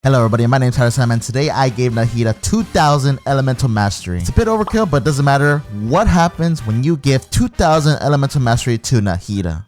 Hello everybody, my name is Harrison and today I gave Nahida 2000 Elemental Mastery. It's a bit overkill, but it doesn't matter. What happens when you give 2000 Elemental Mastery to Nahida?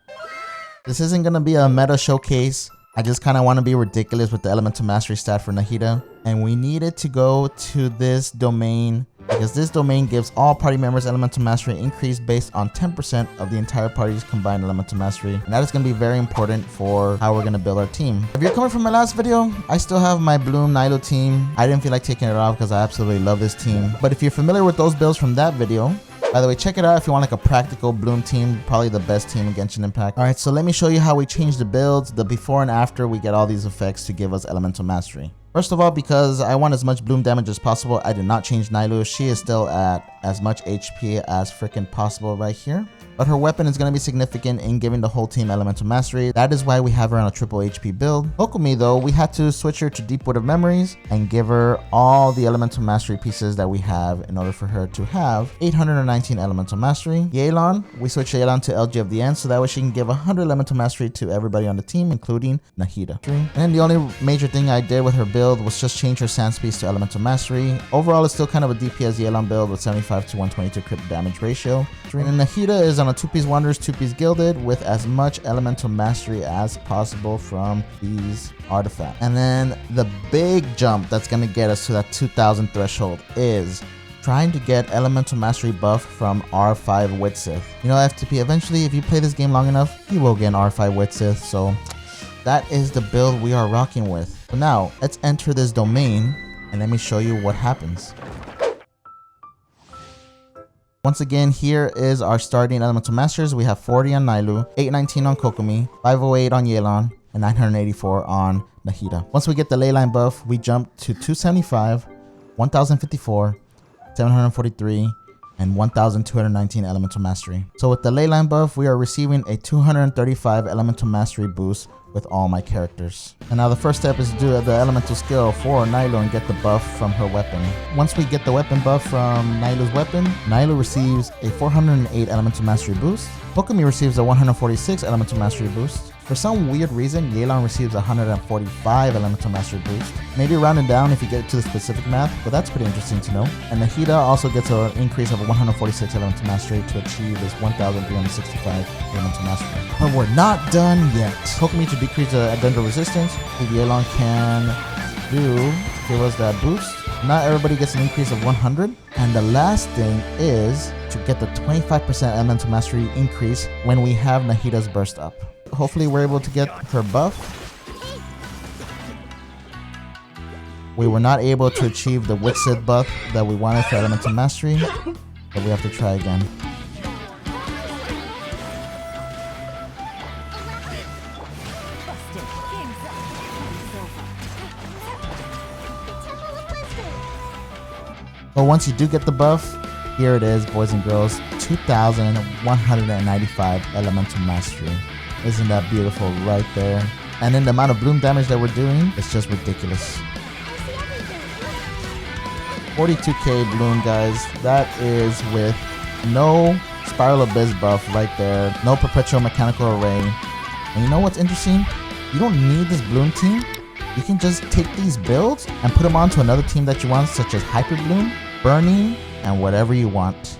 This isn't going to be a meta showcase. I just kind of want to be ridiculous with the Elemental Mastery stat for Nahida. And we needed to go to this domain because this domain gives all party members Elemental Mastery increase based on 10% of the entire party's combined Elemental Mastery. And that is going to be very important for how we're going to build our team. If you're coming from my last video, I still have my Bloom Nilo team. I didn't feel like taking it off because I absolutely love this team. But if you're familiar with those builds from that video, by the way, check it out if you want like a practical Bloom team, probably the best team in Genshin Impact. Alright, so let me show you how we change the builds, the before and after we get all these effects to give us Elemental Mastery. First of all, because I want as much Bloom damage as possible, I did not change Nailu. She is still at as much HP as freaking possible right here. But her weapon is going to be significant in giving the whole team Elemental Mastery. That is why we have her on a triple HP build. Okumi though, we had to switch her to Deep Wood of Memories and give her all the Elemental Mastery pieces that we have in order for her to have 819 Elemental Mastery. Yelan, we switched Yelan to LG of the End so that way she can give 100 Elemental Mastery to everybody on the team, including Nahida. And then the only major thing I did with her build was just change her Sand Piece to Elemental Mastery. Overall, it's still kind of a DPS Yelan build with 75 to 122 crit damage ratio. And Nahida is on a 2-piece Wonders, 2-piece Gilded with as much Elemental Mastery as possible from these artifacts. And then the big jump that's going to get us to that 2000 threshold is trying to get Elemental Mastery buff from R5 Witsith. You know, FTP, eventually if you play this game long enough, you will get an R5 Witsith. So that is the build we are rocking with. So now let's enter this domain and let me show you what happens. Once again, here is our starting Elemental Masters. We have 40 on Nailu, 819 on Kokomi, 508 on Yelan, and 984 on Nahida. Once we get the Leyline buff, we jump to 275, 1054, 743, and 1219 Elemental Mastery. So with the Leyline buff, we are receiving a 235 Elemental Mastery boost with all my characters. And now the first step is to do the elemental skill for Nailu and get the buff from her weapon. Once we get the weapon buff from Nailu's weapon, Nailu receives a 408 Elemental Mastery boost. Kokomi receives a 146 Elemental Mastery boost. For some weird reason, Yelan receives a 145 Elemental Mastery boost. Maybe rounded down if you get to the specific math, but that's pretty interesting to know. And Nahida also gets an increase of 146 Elemental Mastery to achieve this 1365 Elemental Mastery. But we're not done yet. Kokomi to decrease the Addendal resistance, Yelan can give us that boost. Not everybody gets an increase of 100. And the last thing is to get the 25% Elemental Mastery increase when we have Nahida's burst up. Hopefully we're able to get her buff. We were not able to achieve the Witsith buff that we wanted for Elemental Mastery, but we have to try again. But once you do get the buff, here it is, boys and girls, 2195 Elemental Mastery. Isn't that beautiful right there? And then the amount of Bloom damage that we're doing, it's just ridiculous. 42k Bloom, guys. That is with no Spiral Abyss buff right there. No Perpetual Mechanical Array. And you know what's interesting? You don't need this Bloom team. You can just take these builds and put them onto another team that you want, such as Hyper Bloom, Burning, and whatever you want.